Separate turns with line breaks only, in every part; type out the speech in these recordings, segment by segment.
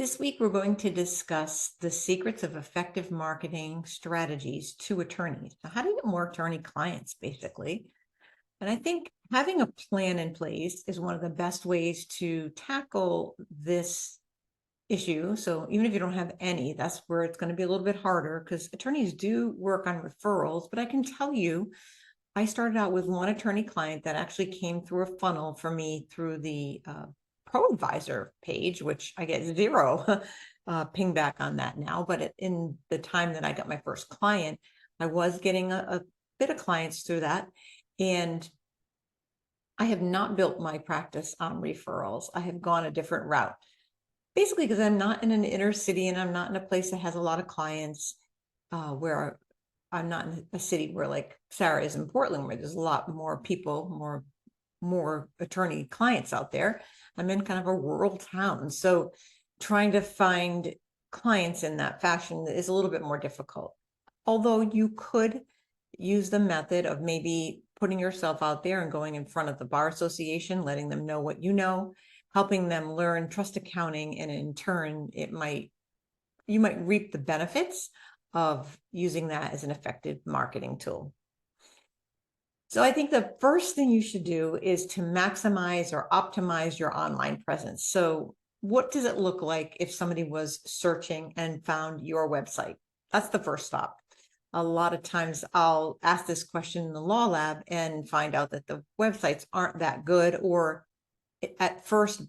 This week, we're going to discuss the secrets of effective marketing strategies to attorneys. Now, how do you get more attorney clients, basically? And I think having a plan in place is one of the best ways to tackle this issue. So even if you don't have any, that's where it's going to be a little bit harder because attorneys do work on referrals. But I can tell you, I started out with one attorney client that actually came through a funnel for me through the Pro Advisor page, which I get zero ping back on that now. But in the time that I got my first client, I was getting a bit of clients through that. And I have not built my practice on referrals. I have gone a different route, basically because I'm not in an inner city and I'm not in a place that has a lot of clients where I'm not in a city where like Sarah is in Portland, where there's a lot more people, more attorney clients out there. I'm in kind of a rural town. So trying to find clients in that fashion is a little bit more difficult. Although you could use the method of maybe putting yourself out there and going in front of the bar association, letting them know what you know, helping them learn trust accounting, and in turn, you might reap the benefits of using that as an effective marketing tool. So I think the first thing you should do is to maximize or optimize your online presence. So what does it look like if somebody was searching and found your website? That's the first stop. A lot of times I'll ask this question in the law lab and find out that the websites aren't that good, or at first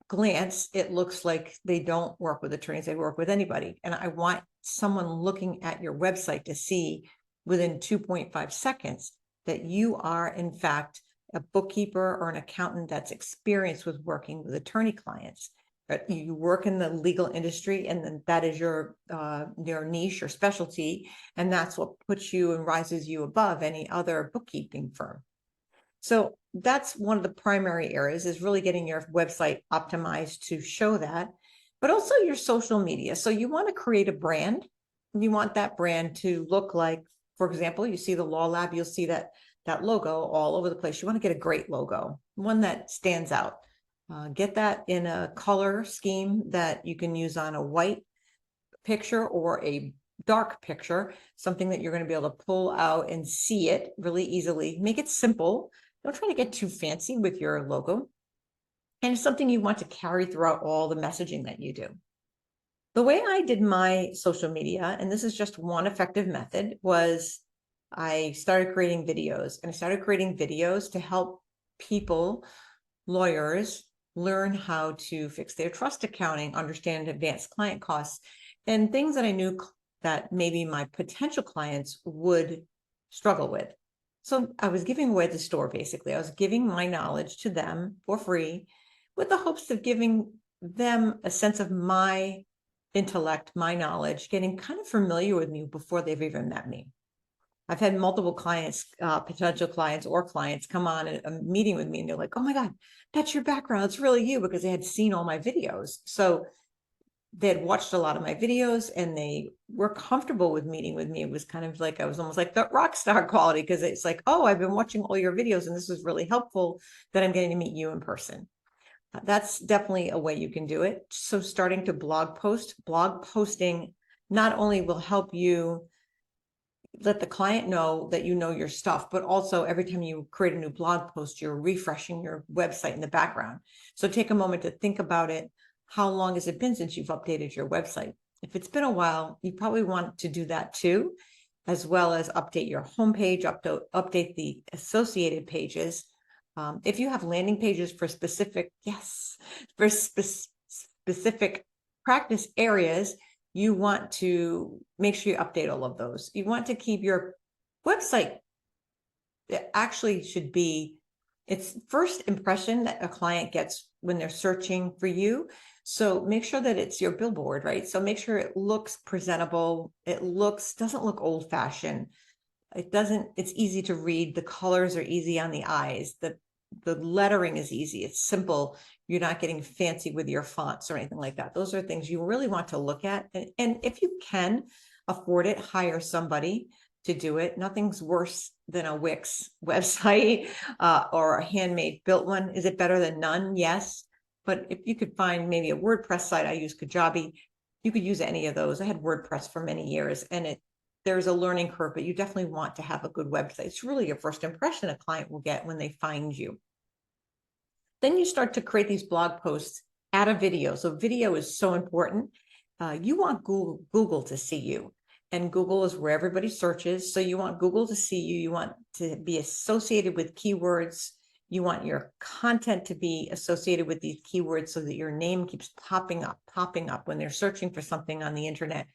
glance, it looks like they don't work with attorneys, they work with anybody. And I want someone looking at your website to see within 2.5 seconds that you are, in fact, a bookkeeper or an accountant that's experienced with working with attorney clients. But you work in the legal industry, and then that is your niche or specialty, and that's what puts you and rises you above any other bookkeeping firm. So that's one of the primary areas, is really getting your website optimized to show that, but also your social media. So you want to create a brand. You want that brand to look like, for example, you see the Law Lab, you'll see that logo all over the place. You want to get a great logo, one that stands out. Get that in a color scheme that you can use on a white picture or a dark picture, something that you're going to be able to pull out and see it really easily. Make it simple. Don't try to get too fancy with your logo. And it's something you want to carry throughout all the messaging that you do. The way I did my social media, and this is just one effective method, was I started creating videos. And I started creating videos to help people, lawyers, learn how to fix their trust accounting, understand advanced client costs, and things that I knew that maybe my potential clients would struggle with. So I was giving away the store, basically. I was giving my knowledge to them for free with the hopes of giving them a sense of my intellect, my knowledge, getting kind of familiar with me before they've even met me. I've had multiple clients, potential clients or clients come on a meeting with me, and they're like, oh my God, that's your background. It's really you, because they had seen all my videos. So they had watched a lot of my videos and they were comfortable with meeting with me. It was kind of like, I was almost like the rock star quality, because it's like, oh, I've been watching all your videos and this was really helpful that I'm getting to meet you in person. That's definitely a way you can do it. So starting to blog posting not only will help you let the client know that you know your stuff, but also every time you create a new blog post, you're refreshing your website in the background. So take a moment to think about it. How long has it been since you've updated your website? If it's been a while, you probably want to do that too, as well as update your homepage, update the associated pages. If you have landing pages for specific practice areas, you want to make sure you update all of those. You want to keep your website, it actually should be its first impression that a client gets when they're searching for you. So make sure that it's your billboard, right? So make sure it looks presentable. Doesn't look old fashioned. It's easy to read. The colors are easy on the eyes. The lettering is easy. It's simple. You're not getting fancy with your fonts or anything like that. Those are things you really want to look at. And if you can afford it, hire somebody to do it. Nothing's worse than a Wix website or a handmade built one. Is it better than none? Yes. But if you could find maybe a WordPress site, I use Kajabi, you could use any of those. I had WordPress for many years, and there's a learning curve, but you definitely want to have a good website. It's really your first impression a client will get when they find you. Then you start to create these blog posts, add a video. So video is so important. You want Google to see you, and Google is where everybody searches. So you want Google to see you. You want to be associated with keywords. You want your content to be associated with these keywords so that your name keeps popping up when they're searching for something on the internet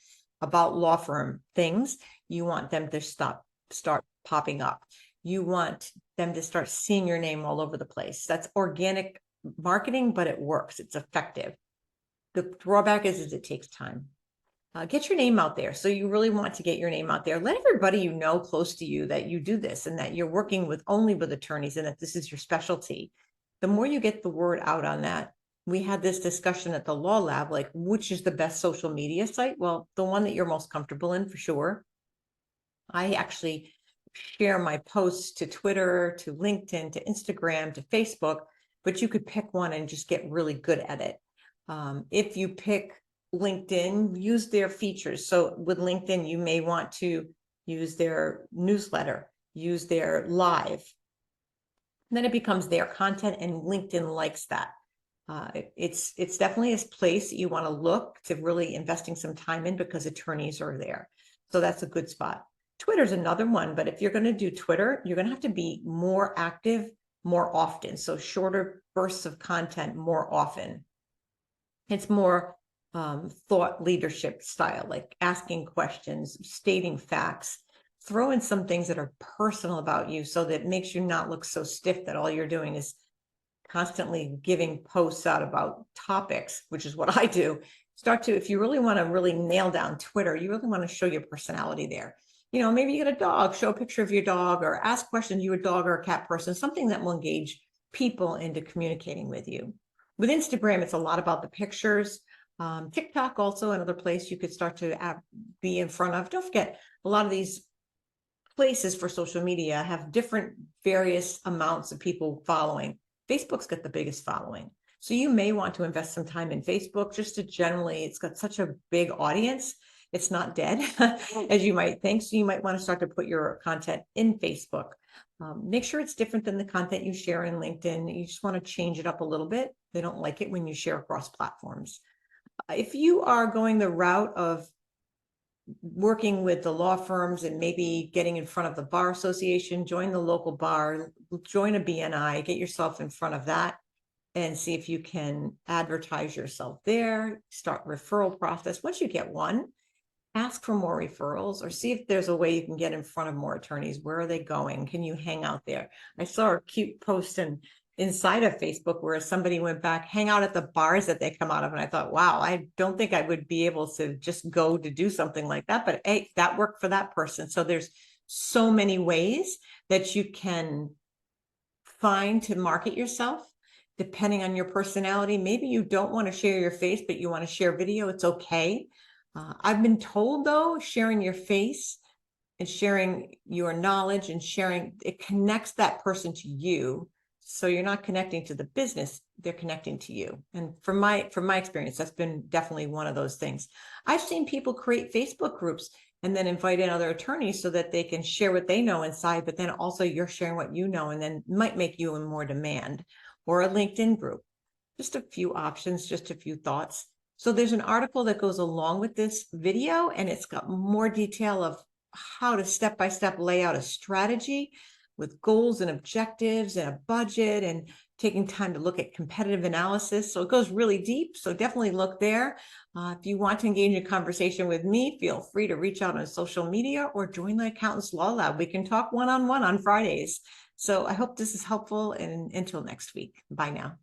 about law firm things. You want them to start popping up. You want them to start seeing your name all over the place. That's organic marketing, but it works. It's effective. The drawback is it takes time. Get your name out there. So you really want to get your name out there. Let everybody you know close to you that you do this and that you're working only with attorneys and that this is your specialty. The more you get the word out on that, we had this discussion at the Law Lab, like which is the best social media site? Well, the one that you're most comfortable in for sure. I actually share my posts to Twitter, to LinkedIn, to Instagram, to Facebook, but you could pick one and just get really good at it. If you pick LinkedIn, use their features. So with LinkedIn, you may want to use their newsletter, use their live. And then it becomes their content, and LinkedIn likes that. It's definitely a place that you want to look to really investing some time in because attorneys are there. So that's a good spot. Twitter's another one, but if you're going to do Twitter, you're going to have to be more active more often. So shorter bursts of content more often. It's more thought leadership style, like asking questions, stating facts, throw in some things that are personal about you so that it makes you not look so stiff that all you're doing is constantly giving posts out about topics, which is what I do. If you really want to really nail down Twitter, you really want to show your personality there. Maybe you get a dog, show a picture of your dog, or ask questions. You a dog or a cat person, something that will engage people into communicating with you. With Instagram, it's a lot about the pictures. TikTok also another place you could start to be in front of. Don't forget, a lot of these places for social media have different various amounts of people following. Facebook's got the biggest following. So you may want to invest some time in Facebook just to generally, it's got such a big audience. It's not dead as you might think. So you might want to start to put your content in Facebook. Make sure it's different than the content you share in LinkedIn. You just want to change it up a little bit. They don't like it when you share across platforms. If you are going the route of working with the law firms and maybe getting in front of the bar association, join the local bar, join a BNI, get yourself in front of that and see if you can advertise yourself there, start referral process. Once you get one, ask for more referrals or see if there's a way you can get in front of more attorneys. Where are they going? Can you hang out there? I saw a cute post inside of Facebook where somebody went back, hang out at the bars that they come out of. And I thought, wow, I don't think I would be able to just go to do something like that, but hey, that worked for that person. So there's so many ways that you can find to market yourself depending on your personality. Maybe you don't want to share your face, but you want to share video. It's okay. I've been told though, sharing your face and sharing your knowledge and it connects that person to you. So you're not connecting to the business, they're connecting to you. And from my experience, that's been definitely one of those things. I've seen people create Facebook groups and then invite in other attorneys so that they can share what they know inside, but then also you're sharing what you know and then might make you in more demand. Or a LinkedIn group. Just a few options, just a few thoughts. So there's an article that goes along with this video and it's got more detail of how to step-by-step lay out a strategy with goals and objectives and a budget and taking time to look at competitive analysis. So it goes really deep. So definitely look there. If you want to engage in a conversation with me, feel free to reach out on social media or join the Accountants Law Lab. We can talk one-on-one on Fridays. So I hope this is helpful and until next week. Bye now.